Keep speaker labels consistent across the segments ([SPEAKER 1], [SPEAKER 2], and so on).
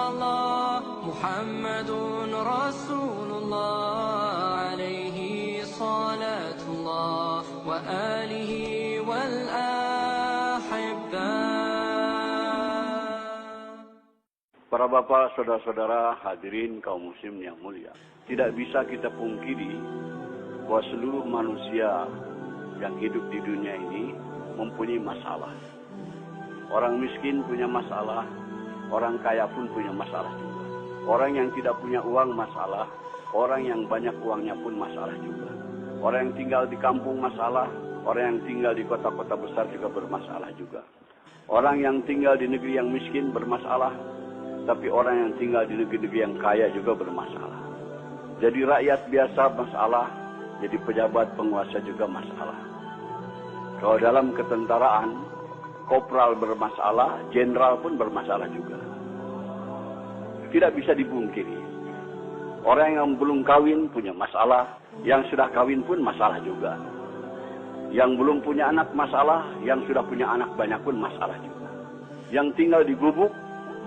[SPEAKER 1] الله محمد رسول الله عليه صلاة الله وآله والأحبة.
[SPEAKER 2] Para bapak, saudara-saudara, hadirin kaum muslim yang mulia. Tidak bisa kita pungkiri bahwa seluruh manusia yang hidup di dunia ini mempunyai masalah. Orang miskin punya masalah, orang kaya pun punya masalah juga. Orang yang tidak punya uang masalah, orang yang banyak uangnya pun masalah juga. Orang yang tinggal di kampung masalah, orang yang tinggal di kota-kota besar juga bermasalah juga. Orang yang tinggal di negeri yang miskin bermasalah, tapi orang yang tinggal di negeri-negeri yang kaya juga bermasalah. Jadi rakyat biasa masalah, jadi pejabat penguasa juga masalah. Kalau dalam ketentaraan, kopral bermasalah, jenderal pun bermasalah juga. Tidak bisa dipungkiri. Orang yang belum kawin punya masalah, yang sudah kawin pun masalah juga. Yang belum punya anak masalah, yang sudah punya anak banyak pun masalah juga. Yang tinggal di gubuk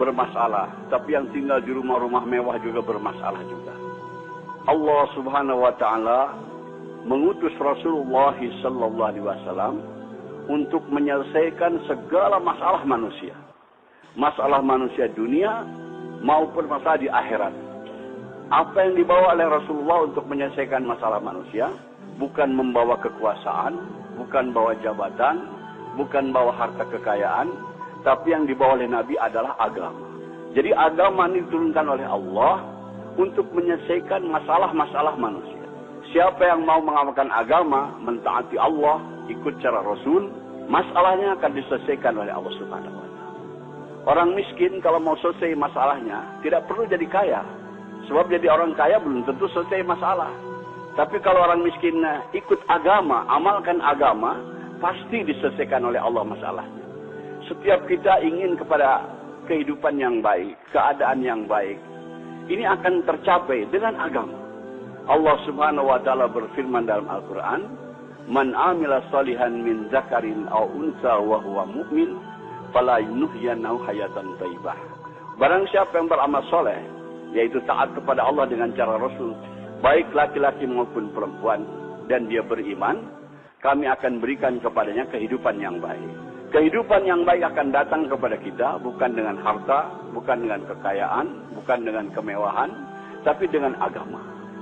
[SPEAKER 2] bermasalah, tapi yang tinggal di rumah-rumah mewah juga bermasalah juga. Allah Subhanahu wa taala mengutus Rasulullah sallallahu alaihi wasallam untuk menyelesaikan segala masalah manusia. Masalah manusia dunia maupun masalah di akhirat. Apa yang dibawa oleh Rasulullah untuk menyelesaikan masalah manusia bukan membawa kekuasaan, bukan bawa jabatan, bukan bawa harta kekayaan, tapi yang dibawa oleh Nabi adalah agama. Jadi agama ini diturunkan oleh Allah untuk menyelesaikan masalah-masalah manusia. Siapa yang mau mengamalkan agama, mentaati Allah, ikut cara Rasul, masalahnya akan diselesaikan oleh Allah Subhanahu wa taala. Orang miskin kalau mau selesai masalahnya, tidak perlu jadi kaya. Sebab jadi orang kaya belum tentu selesai masalah. Tapi kalau orang miskin ikut agama, amalkan agama, pasti diselesaikan oleh Allah masalahnya. Setiap kita ingin kepada kehidupan yang baik, keadaan yang baik. Ini akan tercapai dengan agama. Allah Subhanahu wa taala berfirman dalam Al-Qur'an, "Man 'amila shalihan min dzakarin aw unsa wa huwa mu'min, fala yuhyiyannahu hayatan thayyibah." Barang siapa yang beramal soleh, yaitu taat kepada Allah dengan cara Rasul, baik laki-laki maupun perempuan, dan dia beriman, kami akan berikan kepadanya kehidupan yang baik. Kehidupan yang baik akan datang kepada kita bukan dengan harta, bukan dengan kekayaan, bukan dengan kemewahan, tapi dengan agama.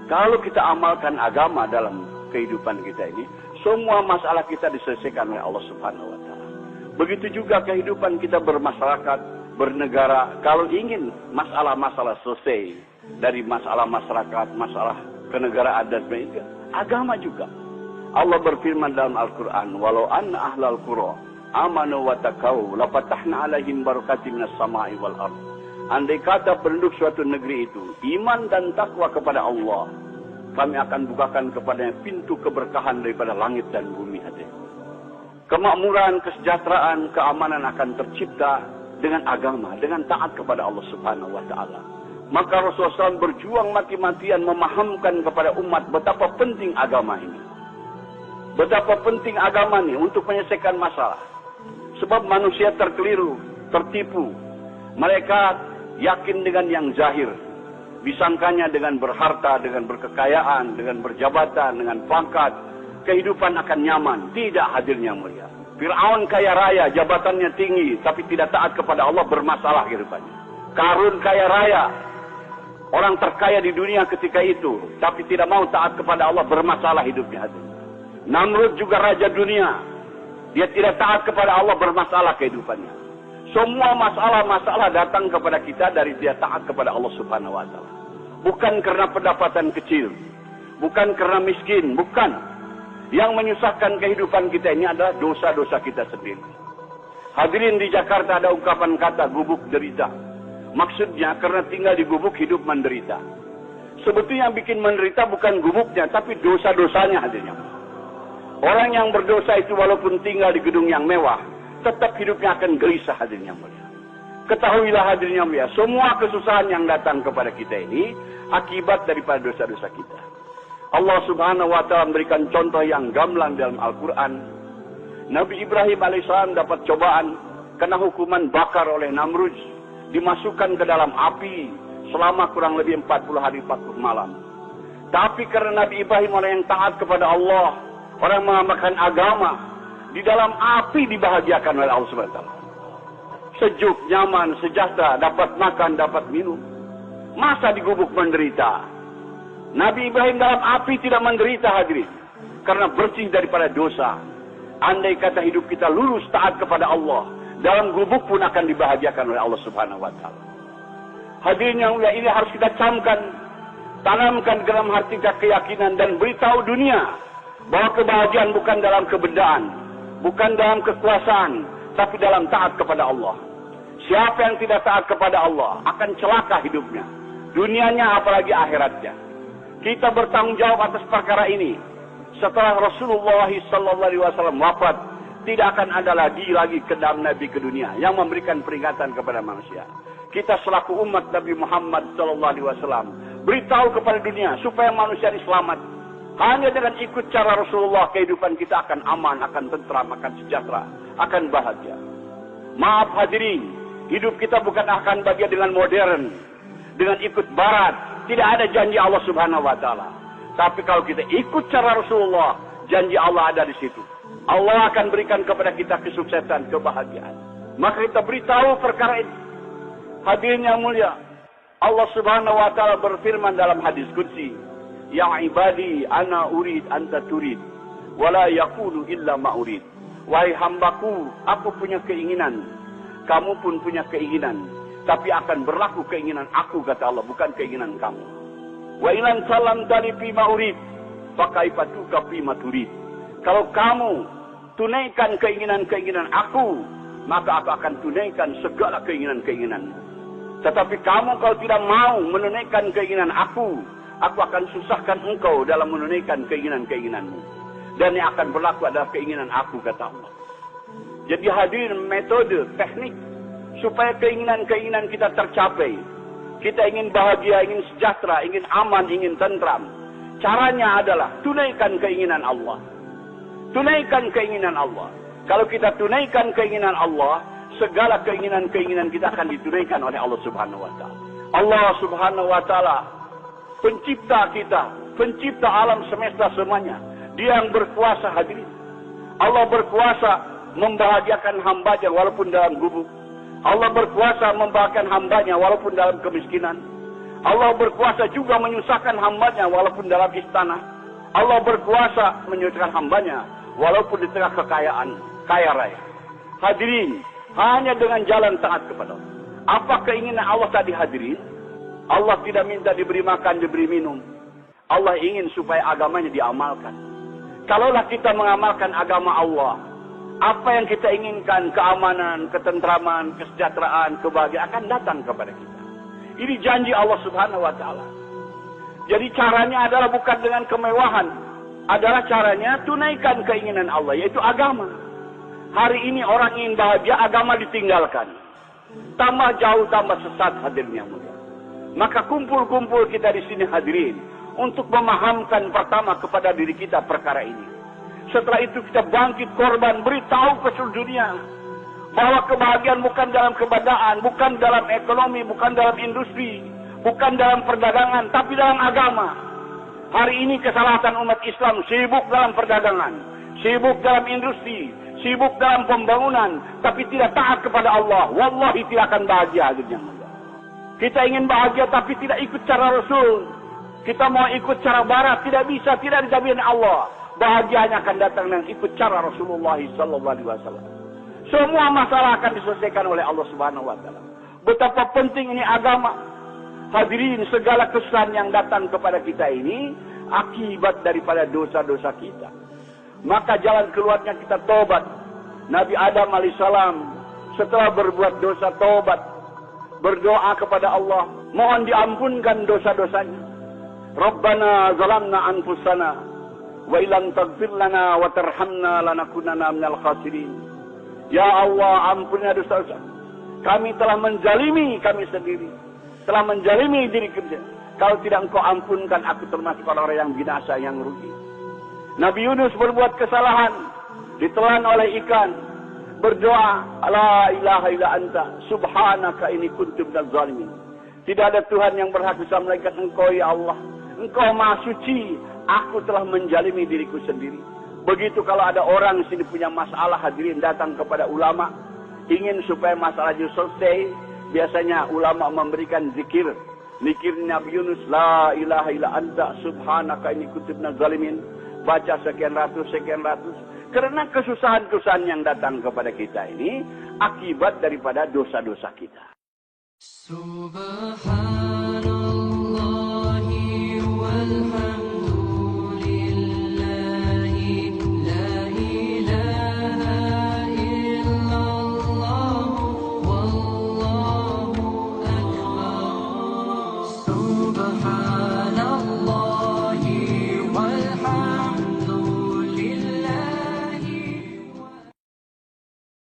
[SPEAKER 2] Kalau kita amalkan agama dalam kehidupan kita ini, semua masalah kita diselesaikan oleh Allah Subhanahu wa taala. Begitu juga kehidupan kita bermasyarakat, bernegara, kalau ingin masalah-masalah selesai dari masalah masyarakat, masalah kenegaraan dan sebagainya, agama juga. Allah berfirman dalam Al-Qur'an, "Walau anna ahlal qura amanu wa taqaw la fatahna 'alaihim barakatim minas sama'i wal ard." Andai kata penduduk suatu negeri itu iman dan takwa kepada Allah, kami akan bukakan kepadanya pintu keberkahan daripada langit dan bumi. Kemakmuran, kesejahteraan, keamanan akan tercipta dengan agama, dengan taat kepada Allah Subhanahu wa taala. Maka Rasulullah SAW berjuang mati-matian memahamkan kepada umat betapa penting agama ini. Betapa penting agama ini untuk menyelesaikan masalah. Sebab manusia terkeliru, tertipu. Mereka yakin dengan yang zahir. Disangkanya dengan berharta, dengan berkekayaan, dengan berjabatan, dengan pangkat, kehidupan akan nyaman. Tidak, hadirnya mulia. Fir'aun kaya raya, jabatannya tinggi, tapi tidak taat kepada Allah, bermasalah kehidupannya. Karun kaya raya, orang terkaya di dunia ketika itu, tapi tidak mau taat kepada Allah, bermasalah hidupnya. Namrud juga raja dunia, dia tidak taat kepada Allah, bermasalah kehidupannya. Semua masalah-masalah datang kepada kita dari dia taat kepada Allah Subhanahu wa taala. Bukan karena pendapatan kecil, bukan karena miskin, bukan. Yang menyusahkan kehidupan kita ini adalah dosa-dosa kita sendiri. Hadirin, di Jakarta ada ungkapan kata gubuk derita. Maksudnya karena tinggal di gubuk hidup menderita. Sebetulnya yang bikin menderita bukan gubuknya, tapi dosa-dosanya hadirnya. Orang yang berdosa itu walaupun tinggal di gedung yang mewah, tetap hidupnya akan gelisah, hadirnya mulia. Ketahuilah hadirnya mulia, semua kesusahan yang datang kepada kita ini akibat daripada dosa-dosa kita. Allah Subhanahu wa taala memberikan contoh yang gamblang dalam Al-Qur'an. Nabi Ibrahim alaihissalam dapat cobaan kena hukuman bakar oleh Namrud. dimasukkan ke dalam api selama kurang lebih 40 hari 40 malam. Tapi karena Nabi Ibrahim orang yang taat kepada Allah, orang mengamalkan agama, di dalam api dibahagiakan oleh Allah SWT. Sejuk, nyaman, sejahtera, dapat makan, dapat minum. Masa di gubuk menderita? Nabi Ibrahim dalam api tidak menderita, hadirin, karena bersih daripada dosa. Andai kata hidup kita lurus taat kepada Allah, dalam gubuk pun akan dibahagiakan oleh Allah Subhanahu wa taala. Hadirin yang mulia, ini harus kita camkan, tanamkan dalam hati kita keyakinan dan beritahu dunia bahwa kebahagiaan bukan dalam kebendaan, bukan dalam kekuasaan, tapi dalam taat kepada Allah. Siapa yang tidak taat kepada Allah akan celaka hidupnya, dunianya apalagi akhiratnya. Kita bertanggung jawab atas perkara ini. Setelah Rasulullah SAW wafat, tidak akan ada lagi kedam Nabi ke dunia yang memberikan peringatan kepada manusia. Kita selaku umat Nabi Muhammad SAW beritahu kepada dunia supaya manusia ini selamat. Hanya dengan ikut cara Rasulullah, kehidupan kita akan aman, akan tentram, akan sejahtera, akan bahagia. Maaf hadirin, hidup kita bukan akan bahagia dengan modern, dengan ikut barat. Tidak ada janji Allah Subhanahu wa taala. Tapi kalau kita ikut cara Rasulullah, janji Allah ada di situ. Allah akan berikan kepada kita kesuksesan, kebahagiaan. Maka kita beritahu perkara ini. Hadirin yang mulia, Allah Subhanahu wa taala berfirman dalam hadis qudsi, "Ya ibadi, ana urid anta turid, wala yaqulu illa ma urid." Wahai hambaku, aku punya keinginan, kamu pun punya keinginan, tapi akan berlaku keinginan aku, kata Allah, bukan keinginan kamu. Wa ilan salam dari fima urid, fakaifatuka fima turid. Kalau kamu tunaikan keinginan-keinginan aku, maka aku akan tunaikan segala keinginan-keinginanmu. Tetapi kamu kalau tidak mau menunaikan keinginan aku akan susahkan engkau dalam menunaikan keinginan-keinginanmu. Dan yang akan berlaku adalah keinginan aku, kata Allah. Jadi hadirin, metode, teknik supaya keinginan-keinginan kita tercapai. Kita ingin bahagia, ingin sejahtera, ingin aman, ingin tentram. Caranya adalah tunaikan keinginan Allah. Tunaikan keinginan Allah. Kalau kita tunaikan keinginan Allah, segala keinginan-keinginan kita akan ditunaikan oleh Allah Subhanahu wa taala. Allah Subhanahu wa taala pencipta kita, pencipta alam semesta semuanya. Dia yang berkuasa, hadirin. Allah berkuasa membahagiakan hambanya walaupun dalam gubuk. Allah berkuasa membahagiakan hambanya walaupun dalam kemiskinan. Allah berkuasa juga menyusahkan hambanya walaupun dalam istana. Allah berkuasa menyusahkan hambanya walaupun di tengah kekayaan, kaya raya. Hadirin, hanya dengan jalan taat kepada Allah. Apa keinginan Allah tadi, hadirin? Allah tidak minta diberi makan, diberi minum. Allah ingin supaya agamanya diamalkan. Kalaulah kita mengamalkan agama Allah, apa yang kita inginkan, keamanan, ketentraman, kesejahteraan, kebahagiaan akan datang kepada kita. Ini janji Allah Subhanahu wa taala. Jadi caranya adalah bukan dengan kemewahan, adalah caranya tunaikan keinginan Allah, yaitu agama. Hari ini orang ingin bahagia, agama ditinggalkan. Tambah jauh, tambah sesat, hadirin yang mulia. Maka kumpul-kumpul kita di sini, hadirin, untuk memahamkan pertama kepada diri kita perkara ini. Setelah itu kita bangkit korban, beritahu ke seluruh dunia bahwa kebahagiaan bukan dalam kebendaan, bukan dalam ekonomi, bukan dalam industri, bukan dalam perdagangan, tapi dalam agama. Hari ini kesalahan umat Islam sibuk dalam perdagangan, sibuk dalam industri, sibuk dalam pembangunan, tapi tidak taat kepada Allah. Wallahi tidak akan bahagia. Kita ingin bahagia tapi tidak ikut cara Rasul. Kita mau ikut cara barat, tidak bisa, tidak dijamin Allah. Bahagianya akan datang dengan ikut cara Rasulullah SAW. Semua masalah akan diselesaikan oleh Allah Subhanahu wa taala. Betapa penting ini agama. Hadirin, segala kesan yang datang kepada kita ini akibat daripada dosa-dosa kita. Maka jalan keluarnya kita tobat. Nabi Adam alaihissalam setelah berbuat dosa tobat, berdoa kepada Allah, mohon diampunkan dosa-dosanya. Rabbana zalamna anfusana wa ilam taghfir lana wa tarhamna lanakunanna minal khasirin. Ya Allah, ampunilah dosa-dosa. Kami telah menzalimi kami sendiri, telah menzalimi diri kita. Kalau tidak Engkau ampunkan, aku termasuk orang-orang yang binasa, yang rugi. Nabi Yunus berbuat kesalahan, ditelan oleh ikan. berdoa, la ilaha illa anta subhanaka inni kuntu minaz zalimin. Tidak ada Tuhan yang berhak bisa melainkan Engkau ya Allah. Engkau Maha Suci, aku telah menjalimi diriku sendiri. Begitu kalau ada orang sini punya masalah, hadirin datang kepada ulama, ingin supaya masalahnya selesai, biasanya ulama memberikan zikir. Zikir Nabi Yunus, la ilaha illa anta subhanaka inni kuntu minaz zalimin. Baca sekian ratus. Karena kesusahan-kesusahan yang datang kepada kita ini akibat daripada dosa-dosa kita.
[SPEAKER 1] Subhanallahi walhamdulillah.